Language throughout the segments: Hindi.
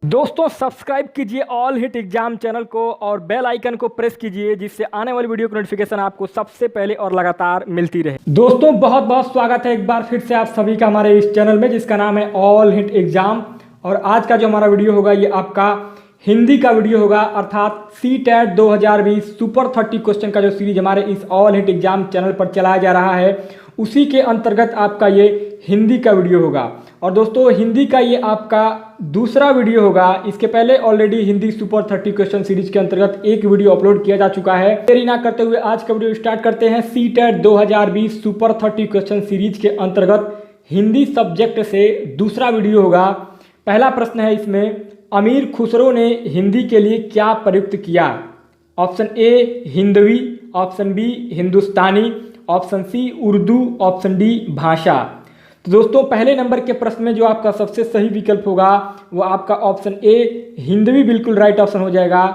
दोस्तों सब्सक्राइब कीजिए ऑल हिट एग्जाम चैनल को और बेल आइकन को प्रेस कीजिए जिससे आने वाली वीडियो की नोटिफिकेशन आपको सबसे पहले और लगातार मिलती रहे। दोस्तों बहुत बहुत स्वागत है एक बार फिर से आप सभी का हमारे इस चैनल में जिसका नाम है ऑल हिट एग्जाम। और आज का जो हमारा वीडियो होगा ये आपका हिंदी का वीडियो होगा, अर्थात CTET 2020 सुपर 30 क्वेश्चन का जो सीरीज हमारे इस ऑल हिट एग्जाम चैनल पर चलाया जा रहा है उसी के अंतर्गत आपका ये हिंदी का वीडियो होगा। और दोस्तों हिंदी का ये आपका दूसरा वीडियो होगा। इसके पहले already Hindi super 30 question series के अंतर्गत एक वीडियो अपलोड किया जा चुका है। देरी ना करते हुए आज का वीडियो स्टार्ट करते हैं। CTET 2020 सुपर 30 क्वेश्चन सीरीज के अंतर्गत हिंदी सब्जेक्ट से दूसरा वीडियो होगा। पहला प्रश्न है इसमें, अमीर खुसरो ने हिंदी के लिए क्या प्रयुक्त किया? Option A Hindavi, option B Hindustani, option C Urdu, option D भाषा। तो दोस्तों पहले नंबर के प्रश्न में जो आपका सबसे सही विकल्प होगा वो आपका ऑप्शन ए हिंदवी बिल्कुल राइट ऑप्शन हो जाएगा,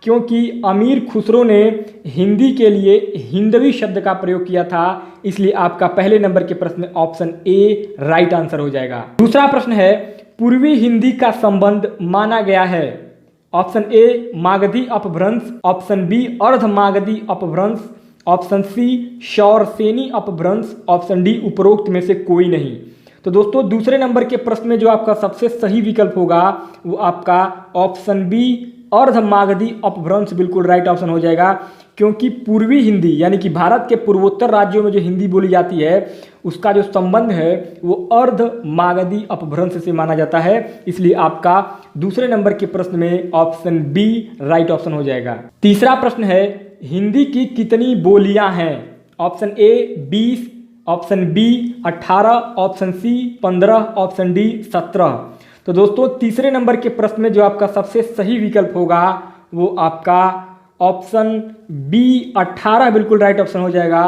क्योंकि अमीर खुसरो ने हिंदी के लिए हिंदवी शब्द का प्रयोग किया था, इसलिए आपका पहले नंबर के प्रश्न में ऑप्शन ए राइट आंसर हो जाएगा। दूसरा प्रश्न है, पूर्वी हिंदी का संबंध माना गया है। ऑप्शन ए मागधी अपभ्रंश, ऑप्शन बी अर्ध मागधी अपभ्रंश, ऑप्शन सी शौरसेनी अपभ्रंश, ऑप्शन डी उपरोक्त में से कोई नहीं। तो दोस्तों दूसरे नंबर के प्रश्न में जो आपका सबसे सही विकल्प होगा वो आपका ऑप्शन बी अर्ध मागधी अपभ्रंश बिल्कुल राइट ऑप्शन हो जाएगा, क्योंकि पूर्वी हिंदी यानी कि भारत के पूर्वोत्तर राज्यों में जो हिंदी बोली जाती है उसका जो संबंध है वो अर्ध मागधी अपभ्रंश से माना जाता है, इसलिए आपका दूसरे नंबर के प्रश्न में ऑप्शन बी राइट ऑप्शन हो जाएगा। तीसरा प्रश्न है, हिंदी की कितनी बोलियां हैं? Option A 20, option B 18, option C 15, option D 17। तो दोस्तों तीसरे नंबर के प्रश्न में जो आपका सबसे सही विकल्प होगा वो आपका ऑप्शन बी 18 बिल्कुल राइट ऑप्शन हो जाएगा।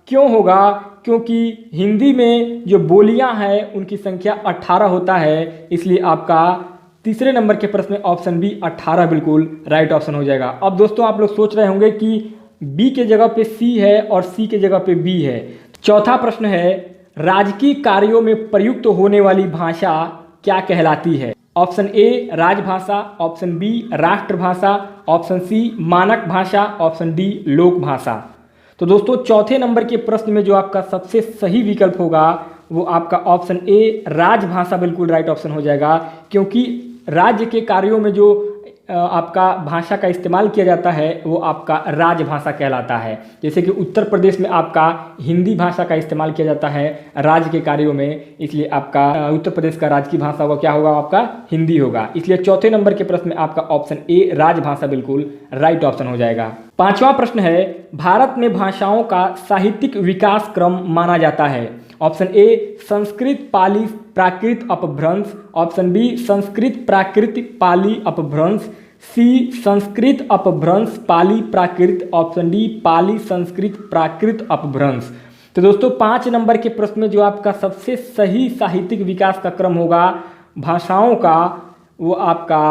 क्यों होगा? क्योंकि हिंदी में जो बोलियां हैं उनकी संख्या 18 होता है, इसलिए आपका तीसरे नंबर के प्रश्न में ऑप्शन बी 18 बिल्कुल राइट ऑप्शन हो जाएगा। अब दोस्तों आप लोग सोच रहे होंगे कि बी के जगह पे सी है और सी के जगह पे बी है। चौथा प्रश्न है, राजकीय कार्यों में प्रयुक्त होने वाली भाषा क्या कहलाती है? ऑप्शन ए राजभाषा, ऑप्शन बी राष्ट्रभाषा, ऑप्शन सी मानक भाषा, ऑप्शन डी लोक भाषा। तो दोस्तों चौथे नंबर के प्रश्न में जो आपका सबसे सही विकल्प होगा वो आपका ऑप्शन ए राजभाषा बिल्कुल राइट ऑप्शन हो जाएगा, क्योंकि राज्य के कार्यों में जो आपका भाषा का इस्तेमाल किया जाता है वो आपका राजभाषा कहलाता है। जैसे कि उत्तर प्रदेश में आपका हिंदी भाषा का इस्तेमाल किया जाता है राज्य के कार्यों में, इसलिए आपका उत्तर प्रदेश का राजकीय भाषा होगा क्या होगा? आपका हिंदी होगा। इसलिए चौथे नंबर के प्रश्न में आपका ऑप्शन ए राजभाषा बिल्कुल राइट ऑप्शन हो जाएगा। पांचवा प्रश्न है, भारत में भाषाओं का साहित्यिक विकास क्रम माना जाता है। ऑप्शन ए संस्कृत पाली प्राकृत अपभ्रंश, ऑप्शन बी संस्कृत प्राकृत पाली अपभ्रंश, सी संस्कृत अपभ्रंश पाली प्राकृत, ऑप्शन डी पाली संस्कृत प्राकृत अपभ्रंश। तो दोस्तों 5 नंबर के प्रश्न में जो आपका सबसे सही साहित्यिक विकास का क्रम होगा भाषाओं का वो आपका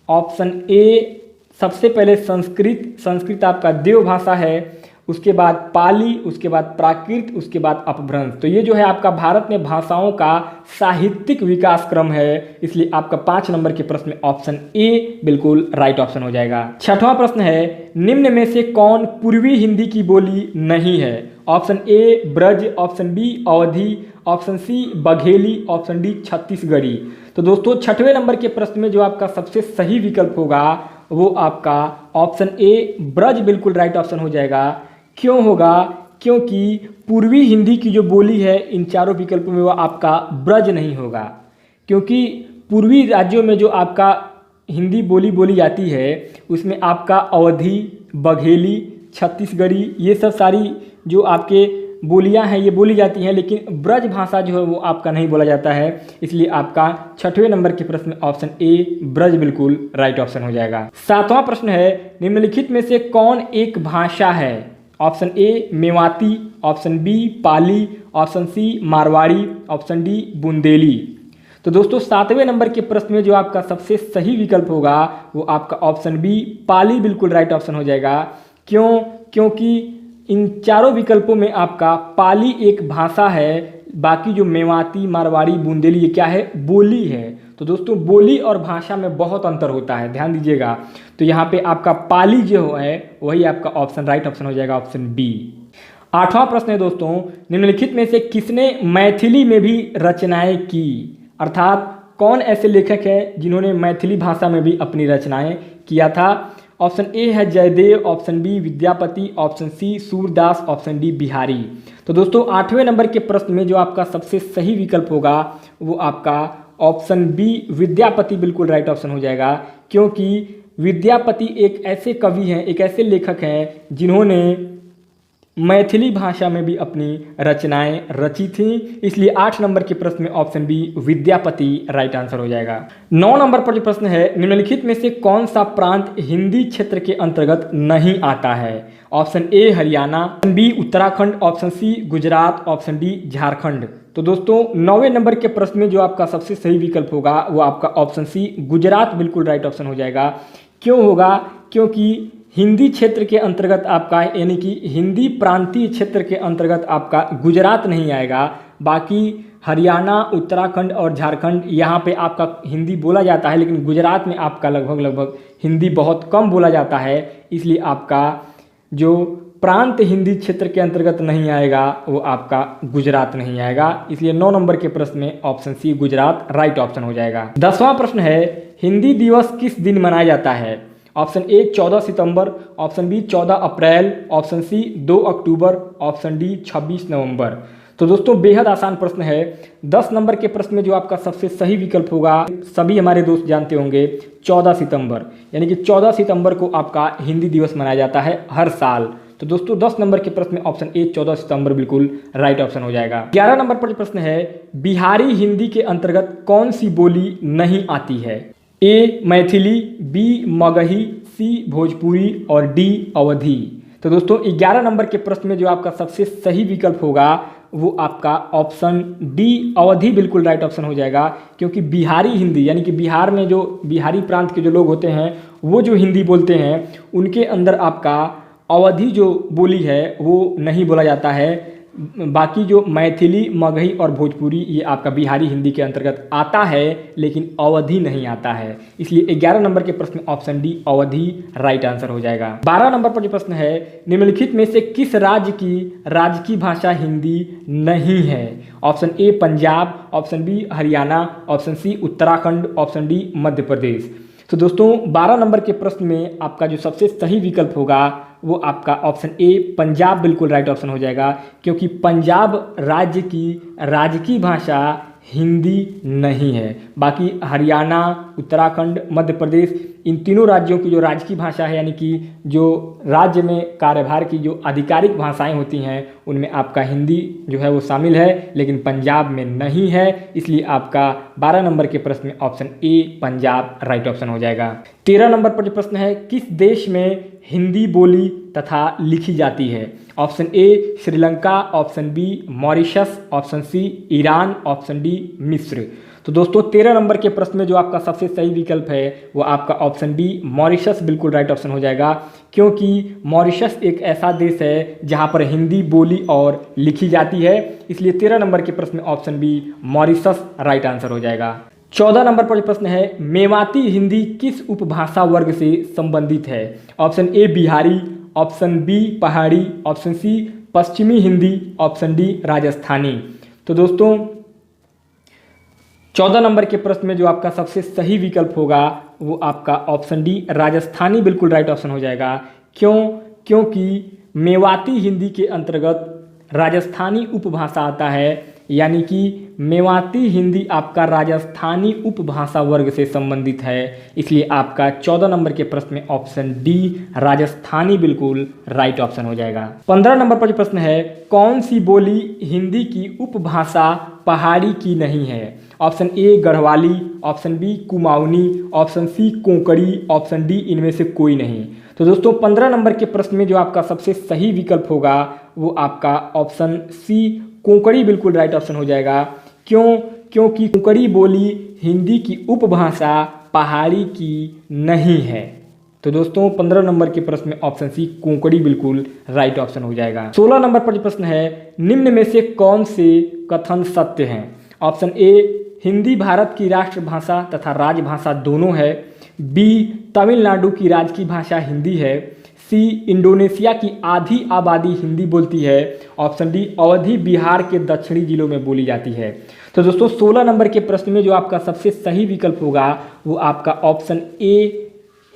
ऑप्शन ए सबसे पहले संस्कृत आपका देव भाषा है, उसके बाद पाली, उसके बाद प्राकृत, उसके बाद अपभ्रंश। तो ये जो है आपका भारत में भाषाओं का साहित्यिक विकास क्रम है, इसलिए आपका 5 नंबर के प्रश्न में ऑप्शन ए बिल्कुल राइट ऑप्शन हो जाएगा। छठवां प्रश्न है, निम्न में से कौन पूर्वी हिंदी की बोली नहीं है? Option A Braj, option B Awadhi, option C Bagheli, option D Chhattisgarhi. तो दोस्तों छठवें नंबर के प्रश्न में जो आपका सबसे सही विकल्प होगा वो आपका ऑप्शन ए ब्रज बिल्कुल राइट ऑप्शन हो जाएगा। क्यों होगा? क्योंकि पूर्वी हिंदी की जो बोली है इन चारों विकल्पों में वो आपका ब्रज नहीं होगा, क्योंकि पूर्वी राज्यों में जो आपका हिंदी बोली जाती है उसमें आपका अवधी, बघेली, छत्तीसगढ़ी ये सब सारी जो आपके बोलियां हैं ये बोली जाती हैं, लेकिन ब्रज भाषा जो है वो आपका नहीं बोला जाता है, इसलिए आपका छठवें नंबर के प्रश्न में ऑप्शन ए ब्रज बिल्कुल राइट ऑप्शन हो जाएगा। सातवां प्रश्न है, निम्नलिखित में से कौन एक भाषा है? Option A Mewati, option B Pali, option C Marwari, option D Bundeli. तो दोस्तों 7वें नंबर के प्रश्न में जो आपका सबसे सही विकल्प होगा वो आपका ऑप्शन बी पाली बिल्कुल राइट ऑप्शन हो जाएगा। क्यों? क्योंकि इन चारों विकल्पों में आपका पाली एक भाषा है, बाकी जो मेवाती, मारवाड़ी, बुंदेली ये क्या है? बोली है। तो दोस्तों बोली और भाषा में बहुत अंतर होता है, ध्यान दीजिएगा। तो यहाँ पे आपका पाली जो है वही आपका ऑप्शन राइट ऑप्शन हो जाएगा, ऑप्शन बी। 8वां प्रश्न है दोस्तों, निम्नलिखित में से किसने मैथिली में भी रचनाएं की, अर्थात कौन ऐसे लेखक हैं जिन्होंने मैथिली भाषा में भी अपनी रचनाएं किया था। ऑप्शन ए है Jayadev, option B Vidyapati, option C Surdas, option D Bihari. तो दोस्तों 8वें नंबर के प्रश्न में जो आपका सबसे सही विकल्प होगा वो आपका ऑप्शन बी विद्यापति बिल्कुल राइट ऑप्शन हो जाएगा, क्योंकि विद्यापति एक ऐसे कवि हैं, एक ऐसे लेखक हैं जिन्होंने मैथिली भाषा में भी अपनी रचनाएं रची थी, इसलिए 8 नंबर के प्रश्न में option B Vidyapati right answer हो जाएगा। 9 नंबर पर जो प्रश्न है, निम्नलिखित में से कौन सा प्रांत हिंदी क्षेत्र के अंतर्गत नहीं आता है। Option A Haryana, option B Uttarakhand, option C Gujarat, option D Jharkhand. तो दोस्तों 9वें नंबर के प्रश्न में जो आपका सबसे सही विकल्प होगा वो आपका ऑप्शन सी गुजरात बिल्कुल राइट ऑप्शन हो जाएगा। क्यों होगा, क्योंकि हिंदी क्षेत्र के अंतर्गत आपका यानी कि हिंदी प्रांतीय क्षेत्र के अंतर्गत आपका गुजरात नहीं आएगा, बाकी हरियाणा, उत्तराखंड और झारखंड यहाँ पे आपका हिंदी बोला जाता है, लेकिन गुजरात में आपका लगभग हिंदी बहुत कम बोला जाता है, इसलिए आपका जो प्रांत हिंदी क्षेत्र के अंतर्गत नहीं आएगा वो आपका गुजरात नहीं आएगा, इसलिए 9 नंबर के प्रश्न में option C Gujarat right option हो जाएगा। 10वां प्रश्न है, हिंदी दिवस किस दिन मनाया जाता है। ऑप्शन ए 14 सितंबर, ऑप्शन बी 14 अप्रैल, ऑप्शन सी 2 अक्टूबर, ऑप्शन डी 26 नवंबर। तो दोस्तों बेहद आसान प्रश्न है। 10 नंबर के प्रश्न में जो आपका सबसे सही विकल्प होगा सभी हमारे दोस्त जानते होंगे 14 सितंबर, यानी कि 14 सितंबर को आपका हिंदी दिवस मनाया जाता है हर साल। तो दोस्तों 10 नंबर के प्रश्न में ऑप्शन ए 14 सितंबर बिल्कुल राइट ऑप्शन हो जाएगा। 11 नंबर पर जो प्रश्न है, बिहारी हिंदी के अंतर्गत कौन सी बोली नहीं आती है। ए मैथिली, बी मगही, सी भोजपुरी और डी अवधी। तो दोस्तों 11 नंबर के प्रश्न में जो आपका सबसे सही विकल्प होगा वो आपका ऑप्शन डी अवधी बिल्कुल राइट ऑप्शन हो जाएगा, क्योंकि बिहारी हिंदी यानी कि बिहार में जो बिहारी प्रांत के जो लोग होते हैं वो जो हिंदी बोलते हैं उनके अंदर आपका अवधी जो बोली है वो नहीं बोला जाता है। बाकी जो मैथिली, मगही और भोजपुरी ये आपका बिहारी हिंदी के अंतर्गत आता है, लेकिन अवधी नहीं आता है, इसलिए 11 नंबर के प्रश्न में ऑप्शन डी अवधी राइट आंसर हो जाएगा। 12 नंबर पर जो प्रश्न है, निम्नलिखित में से किस राज्य की राजकीय भाषा हिंदी नहीं है। Option A Punjab, option B Haryana, option C Uttarakhand, option D Madhya Pradesh. तो दोस्तों 12 नंबर के प्रश्न में आपका जो सबसे सही विकल्प होगा वो आपका ऑप्शन ए पंजाब बिल्कुल राइट ऑप्शन हो जाएगा, क्योंकि पंजाब राज्य की राजकीय भाषा हिंदी नहीं है। बाकी हरियाणा, उत्तराखंड, मध्य प्रदेश इन तीनों राज्यों की जो राजकीय भाषा है यानी कि जो राज्य में कार्यभार की जो आधिकारिक भाषाएं होती हैं उनमें आपका हिंदी जो है वो शामिल है, लेकिन पंजाब में नहीं है, इसलिए आपका 12 नंबर के प्रश्न में option A Punjab right option हो जाएगा। 13 नंबर पर जो प्रश्न है, किस देश में हिंदी बोली तथा लिखी जाती है। Option A Sri Lanka, option B Mauritius, option C Iran, option D मिस्र। तो दोस्तों 13 नंबर के प्रश्न में जो आपका सबसे सही विकल्प है वो आपका ऑप्शन बी मॉरिशस बिल्कुल राइट ऑप्शन हो जाएगा, क्योंकि मॉरिशस एक ऐसा देश है जहां पर हिंदी बोली और लिखी जाती है, इसलिए 13 नंबर के प्रश्न में option B Mauritius right answer हो जाएगा। 14 नंबर पर प्रश्न है, मेवाती हिंदी किस उपभाषा वर्ग से संबंधित है। Option A Bihari, option B Pahari, option C पश्चिमी हिंदी, ऑप्शन डी राजस्थानी। तो दोस्तों 14 नंबर के प्रश्न में जो आपका सबसे सही विकल्प होगा वो आपका ऑप्शन डी राजस्थानी बिल्कुल राइट ऑप्शन हो जाएगा। क्यों, क्योंकि मेवाती हिंदी के अंतर्गत राजस्थानी उपभाषा आता है, यानी कि मेवाती हिंदी आपका राजस्थानी उपभाषा वर्ग से संबंधित है, इसलिए आपका 14 नंबर के प्रश्न में ऑप्शन डी राजस्थानी बिल्कुल राइट ऑप्शन हो जाएगा। 15 नंबर पर जो प्रश्न है, कौन सी बोली हिंदी की उपभाषा पहाड़ी की नहीं है। Option A Garhwali, option B Kumaoni, option C Konkani, option D इनमें से कोई नहीं। तो दोस्तों 15 नंबर के प्रश्न में जो आपका सबसे सही विकल्प होगा वो आपका ऑप्शन सी कोंकणी बिल्कुल राइट ऑप्शन हो जाएगा। क्यों, क्योंकि कोंकणी बोली हिंदी की उपभाषा पहाड़ी की नहीं है। तो दोस्तों 15 नंबर के प्रश्न में ऑप्शन सी कोंकणी बिल्कुल राइट ऑप्शन हो जाएगा। 16 नंबर पर जो प्रश्न है, निम्न में से कौन से कथन सत्य हैं। ऑप्शन ए हिंदी भारत की राष्ट्रभाषा तथा राजभाषा दोनों है। बी तमिलनाडु की राजकीय भाषा हिंदी है। सी इंडोनेशिया की आधी आबादी हिंदी बोलती है। ऑप्शन डी अवधी बिहार के दक्षिणी जिलों में बोली जाती है। तो दोस्तों 16 नंबर के प्रश्न में जो आपका सबसे सही विकल्प होगा वो आपका ऑप्शन ए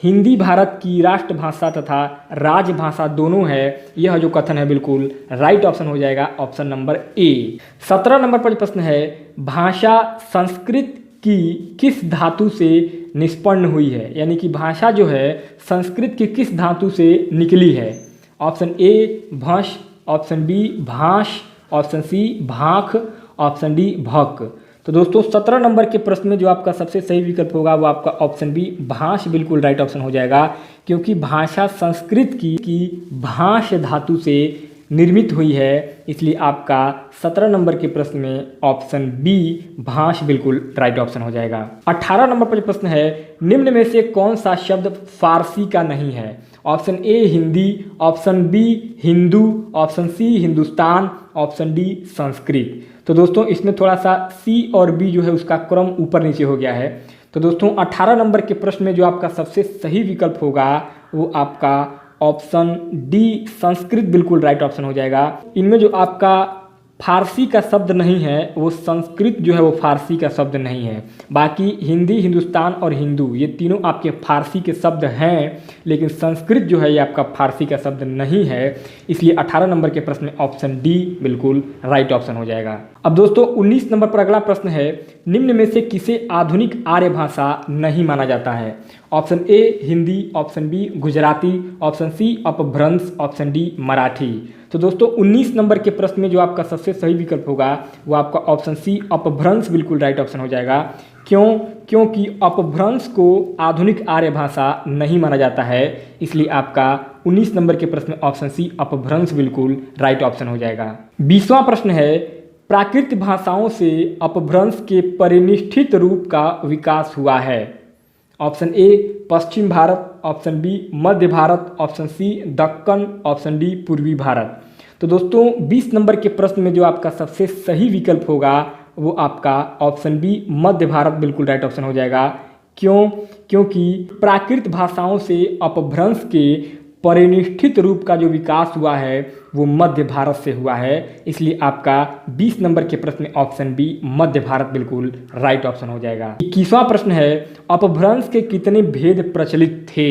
हिंदी भारत की राष्ट्रभाषा तथा राजभाषा दोनों है। यह जो कथन है बिल्कुल राइट ऑप्शन हो जाएगा, ऑप्शन नंबर ए। 17 नंबर पर प्रश्न है भाषा संस्कृत की किस धातु से निष्पन्न हुई है, यानी कि भाषा जो है संस्कृत की किस धातु से निकली है। ऑप्शन ए भस, ऑप्शन बी भाष, ऑप्शन सी भाख, ऑप्शन डी भक। तो दोस्तों 17 नंबर के प्रश्न में जो आपका सबसे सही विकल्प होगा वो आपका ऑप्शन बी भाष बिल्कुल राइट ऑप्शन हो जाएगा, क्योंकि भाषा संस्कृत की भाष धातु से निर्मित हुई है, इसलिए आपका 17 नंबर के प्रश्न में ऑप्शन बी भाष बिल्कुल राइट ऑप्शन हो जाएगा। 18 नंबर पर प्रश्न है निम्न में से कौन सा शब्द फारसी का नहीं है। Option A Hindi, option B Hindu, option C Hindustan, option D Sanskrit. तो दोस्तों इसमें थोड़ा सा सी और बी जो है उसका क्रम ऊपर नीचे हो गया है। तो दोस्तों 18 नंबर के प्रश्न में जो आपका सबसे सही विकल्प होगा वो आपका ऑप्शन डी संस्कृत बिल्कुल राइट ऑप्शन हो जाएगा। इनमें जो आपका फारसी का शब्द नहीं है वो संस्कृत जो है वो फारसी का शब्द नहीं है। बाकी हिंदी, हिंदुस्तान और हिंदू ये तीनों आपके फारसी के शब्द हैं, लेकिन संस्कृत जो है ये आपका फारसी का शब्द नहीं है, इसलिए 18 नंबर के प्रश्न में ऑप्शन डी बिल्कुल राइट ऑप्शन हो जाएगा। अब दोस्तों 19 नंबर पर अगला प्रश्न है निम्न में से किसे आधुनिक आर्य भाषा नहीं माना जाता है। Option A Hindi, option B Gujarati, option C Apabhramsha, option D Marathi. तो दोस्तों 19 नंबर के प्रश्न में जो आपका सबसे सही विकल्प होगा वो आपका ऑप्शन सी अपभ्रंश बिल्कुल राइट ऑप्शन हो जाएगा। क्योंकि अपभ्रंश को आधुनिक आर्य भाषा नहीं माना जाता है, इसलिए आपका 19 नंबर के प्रश्न में ऑप्शन सी अपभ्रंश बिल्कुल राइट ऑप्शन हो जाएगा। 20वां प्रश्न है प्राकृत भाषाओं से अपभ्रंश के परिनिष्ठित रूप का विकास हुआ है। ऑप्शन ए पश्चिम भारत, ऑप्शन बी मध्य Bharat, option C Deccan, option D पूर्वी भारत। तो दोस्तों 20 नंबर के प्रश्न में जो आपका सबसे सही विकल्प होगा वो आपका ऑप्शन बी मध्य भारत बिल्कुल राइट ऑप्शन हो जाएगा। क्योंकि प्राकृत भाषाओं से अपभ्रंश के परिनिष्ठित रूप का जो विकास हुआ है वो मध्य भारत से हुआ है, इसलिए आपका 20 नंबर के प्रश्न में ऑप्शन बी मध्य भारत बिल्कुल राइट ऑप्शन हो जाएगा। 21वां प्रश्न है अपभ्रंश के कितने भेद प्रचलित थे।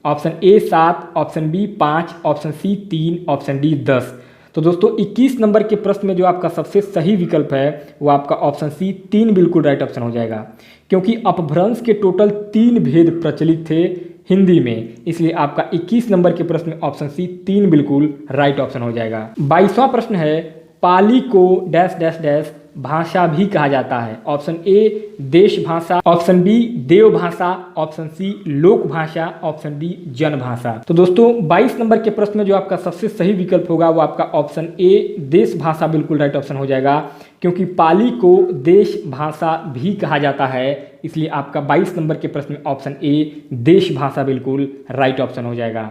Option A 7, option B 5, option C 3, option D 10। तो दोस्तों 21 नंबर के प्रश्न में जो आपका सबसे सही विकल्प है वो आपका ऑप्शन सी 3 बिल्कुल राइट ऑप्शन हो जाएगा, क्योंकि अपभ्रंश के टोटल 3 भेद प्रचलित थे हिंदी में, इसलिए आपका 21 नंबर के प्रश्न में ऑप्शन सी 3 बिल्कुल राइट ऑप्शन हो जाएगा। 22वां प्रश्न है पाली को डैश डैश डैश भाषा भी कहा जाता है। ऑप्शन ए देश भाषा, ऑप्शन बी देव भाषा, ऑप्शन सी लोक भाषा, ऑप्शन डी जन भाषा। तो दोस्तों 22 नंबर के प्रश्न में जो आपका सबसे सही विकल्प होगा वो आपका ऑप्शन ए देश भाषा बिल्कुल राइट ऑप्शन हो जाएगा, क्योंकि पाली को देश भाषा भी कहा जाता है, इसलिए आपका 22 नंबर के प्रश्न में ऑप्शन ए देश भाषा बिल्कुल राइट ऑप्शन हो जाएगा।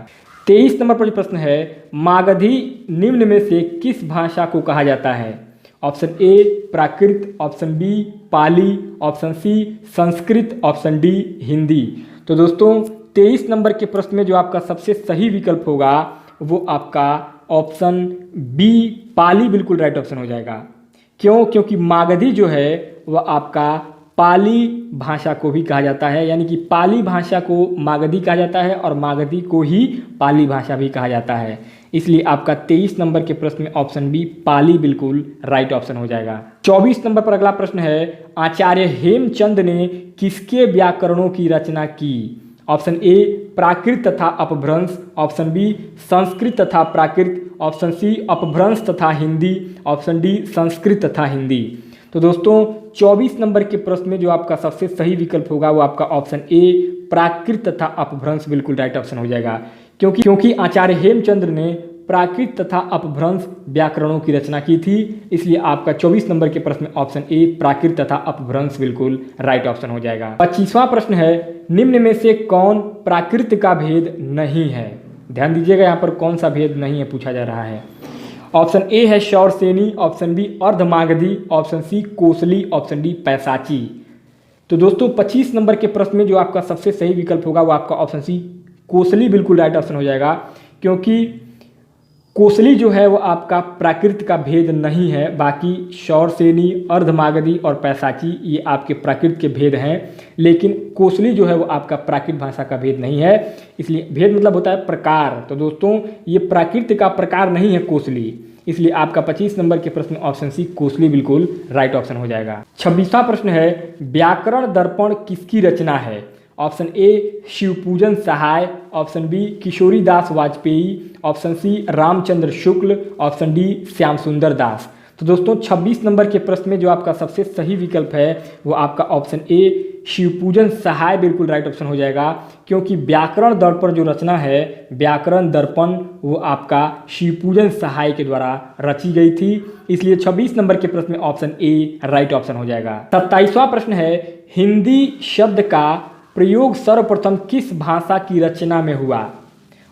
23 नंबर पर जो प्रश्न है मागधी निम्न में से किस भाषा को कहा जाता है। Option A Prakrit, option B Pali, option C Sanskrit, option D Hindi. तो दोस्तों 23 नंबर के प्रश्न में जो आपका सबसे सही विकल्प होगा वो आपका ऑप्शन बी पाली बिल्कुल राइट ऑप्शन हो जाएगा। क्योंकि मागधी जो है वह आपका पाली भाषा को भी कहा जाता है, यानी कि पाली भाषा को मागधी कहा जाता है और मागधी को ही पाली भाषा भी कहा जाता है, इसलिए आपका 23 नंबर के प्रश्न में ऑप्शन बी पाली बिल्कुल राइट ऑप्शन हो जाएगा। 24 नंबर पर अगला प्रश्न है आचार्य हेमचंद ने किसके व्याकरणों की रचना की। ऑप्शन ए प्राकृत तथा अपभ्रंश, ऑप्शन बी संस्कृत तथा प्राकृत, ऑप्शन सी अपभ्रंश तथा हिंदी, ऑप्शन डी संस्कृत तथा हिंदी। तो दोस्तों 24 नंबर के प्रश्न में जो आपका सबसे सही विकल्प होगा वो आपका ऑप्शन ए प्राकृत तथा अपभ्रंश बिल्कुल राइट ऑप्शन हो जाएगा, क्योंकि आचार्य हेमचंद ने प्राकृत तथा अपभ्रंश व्याकरणों की रचना की थी, इसलिए आपका 24 नंबर के प्रश्न में ऑप्शन ए प्राकृत तथा अपभ्रंश बिल्कुल राइट ऑप्शन हो जाएगा। 25वां प्रश्न है निम्न में से कौन प्राकृत का भेद नहीं है। ध्यान दीजिएगा यहाँ पर कौन सा भेद नहीं है पूछा जा रहा है। ऑप्शन ए है Shauraseni, option B Ardhamagadhi, option C Kosali, option D Paishachi. तो दोस्तों 25 नंबर के प्रश्न में जो आपका सबसे सही विकल्प होगा वो आपका ऑप्शन सी कोसली बिल्कुल राइट ऑप्शन हो जाएगा, क्योंकि कोसली जो है वो आपका प्राकृत का भेद नहीं है। बाकी शौरसेनी, अर्धमागधी और पैसाची ये आपके प्राकृत के भेद हैं, लेकिन कोसली जो है वो आपका प्राकृत भाषा का भेद नहीं है। इसलिए भेद मतलब होता है प्रकार, तो दोस्तों ये प्राकृत का प्रकार नहीं है कोसली, इसलिए आपका 25 नंबर के प्रश्न ऑप्शन सी कोसली बिल्कुल राइट ऑप्शन हो जाएगा। 26वां प्रश्न है व्याकरण दर्पण किसकी रचना है? Option A Shivpujan Sahay, option B Kishoridas Vajpeyi, option C Ramchandra Shukla, option D Shyam Sundar Das. तो दोस्तों 26 नंबर के प्रश्न में जो आपका सबसे सही विकल्प है वो आपका ऑप्शन ए शिवपूजन सहाय बिल्कुल राइट ऑप्शन हो जाएगा, क्योंकि व्याकरण दर्पण जो रचना है व्याकरण दर्पण वो आपका शिवपूजन सहाय के द्वारा रची गई थी, इसलिए 26 नंबर के प्रश्न में ऑप्शन ए राइट ऑप्शन हो जाएगा। 27वां प्रश्न है हिंदी शब्द का प्रयोग सर्वप्रथम किस भाषा की रचना में हुआ?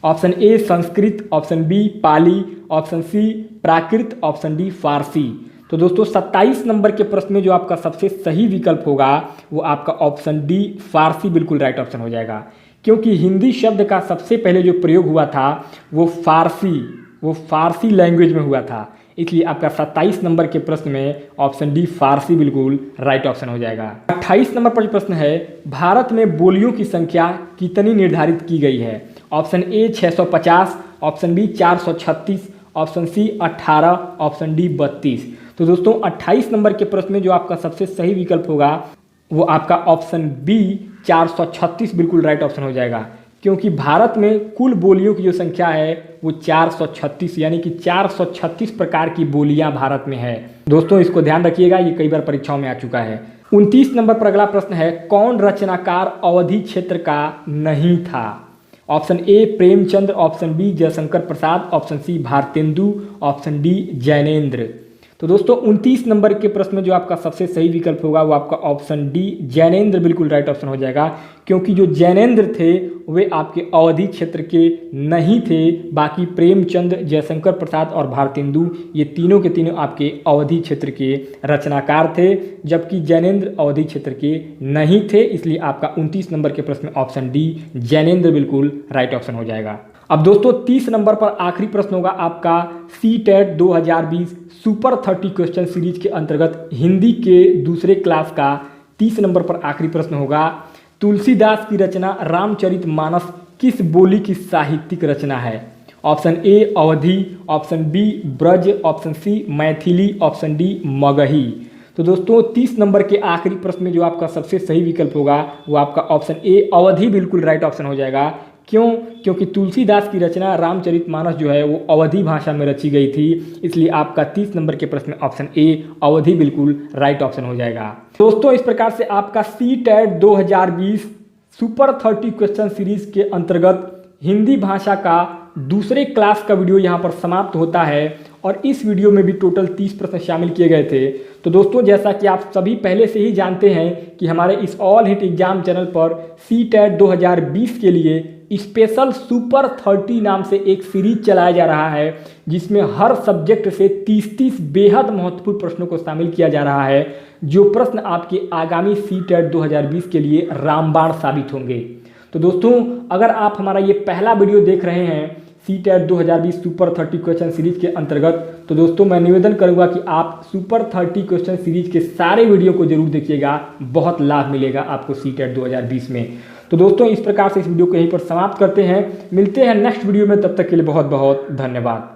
Option A Sanskrit, option B Pali, option C Prakrit, option D Farsi. तो दोस्तों 27 नंबर के प्रश्न में जो आपका सबसे सही विकल्प होगा वो आपका ऑप्शन डी फारसी बिल्कुल राइट ऑप्शन हो जाएगा, क्योंकि हिंदी शब्द का सबसे पहले जो प्रयोग हुआ था वो फारसी लैंग्वेज में हुआ था, इसलिए आपका 27 नंबर के प्रश्न में ऑप्शन डी फारसी बिल्कुल राइट ऑप्शन हो जाएगा। 28 नंबर पर प्रश्न है भारत में बोलियों की संख्या कितनी निर्धारित की गई है? Option A 650, option B 436, option C 18, option D 32। तो दोस्तों 28 नंबर के प्रश्न में जो आपका सबसे सही विकल्प होगा वो आपका ऑप्शन बी 436 बिल्कुल राइट ऑप्शन हो जाएगा, क्योंकि भारत में कुल बोलियों की जो संख्या है वो 436 यानी कि 436 प्रकार की बोलियां भारत में है। दोस्तों इसको ध्यान रखिएगा, ये कई बार परीक्षाओं में आ चुका है। 29 नंबर पर अगला प्रश्न है कौन रचनाकार अवधि क्षेत्र का नहीं था? Option A Premchandra, option B Jaishankar Prasad, option C Bharatendu, option D Jainendra. तो दोस्तों 29 नंबर के प्रश्न में जो आपका सबसे सही विकल्प होगा वो आपका ऑप्शन डी जैनेन्द्र बिल्कुल राइट ऑप्शन हो जाएगा, क्योंकि जो जैनेन्द्र थे वे आपके अवधि क्षेत्र के नहीं थे। बाकी प्रेमचंद, जयशंकर प्रसाद और भारतेंदु ये तीनों के तीनों आपके अवधि क्षेत्र के रचनाकार थे, जबकि जैनेन्द्र अवधि क्षेत्र के नहीं थे, इसलिए आपका 29 नंबर के प्रश्न में ऑप्शन डी जैनेन्द्र बिल्कुल राइट ऑप्शन हो जाएगा। अब दोस्तों 30 नंबर पर आखिरी प्रश्न होगा आपका CTET 2020 सुपर 30 क्वेश्चन सीरीज के अंतर्गत हिंदी के दूसरे क्लास का 30 नंबर पर आखिरी प्रश्न होगा तुलसीदास की रचना रामचरितमानस किस बोली की साहित्यिक रचना है? Option A Awadhi, option B Braj, option C Maithili, option D Magahi. तो दोस्तों 30 नंबर के आखिरी प्रश्न में जो आपका सबसे सही विकल्प होगा वो आपका ऑप्शन ए अवधी बिल्कुल राइट ऑप्शन हो जाएगा। क्यों? क्योंकि तुलसीदास की रचना रामचरितमानस जो है वो अवधी भाषा में रची गई थी, इसलिए आपका 30 नंबर के प्रश्न में ऑप्शन ए अवधी बिल्कुल राइट ऑप्शन हो जाएगा। दोस्तों इस प्रकार से आपका CTET 2020 सुपर 30 क्वेश्चन सीरीज के अंतर्गत हिंदी भाषा का दूसरे क्लास का वीडियो यहाँ पर समाप्त होता है, और इस वीडियो में भी टोटल 30 प्रश्न शामिल किए गए थे। तो दोस्तों जैसा कि आप सभी पहले से ही जानते हैं कि हमारे इस ऑल हिट एग्जाम चैनल पर CTET 2020 के लिए स्पेशल सुपर 30 नाम से एक सीरीज चलाया जा रहा है, जिसमें हर सब्जेक्ट से 30 बेहद महत्वपूर्ण प्रश्नों को शामिल किया जा रहा है, जो प्रश्न आपके आगामी CTET 2020 के लिए रामबाण साबित होंगे। तो दोस्तों अगर आप हमारा ये पहला वीडियो देख रहे हैं CTET 2020 सुपर 30 क्वेश्चन सीरीज के अंतर्गत, तो दोस्तों मैं निवेदन करूंगा कि आप सुपर 30 क्वेश्चन सीरीज के सारे वीडियो को जरूर देखिएगा, बहुत लाभ मिलेगा आपको CTET 2020 में। तो दोस्तों इस प्रकार से इस वीडियो को यहीं पर समाप्त करते हैं, मिलते हैं नेक्स्ट वीडियो में, तब तक के लिए बहुत बहुत धन्यवाद।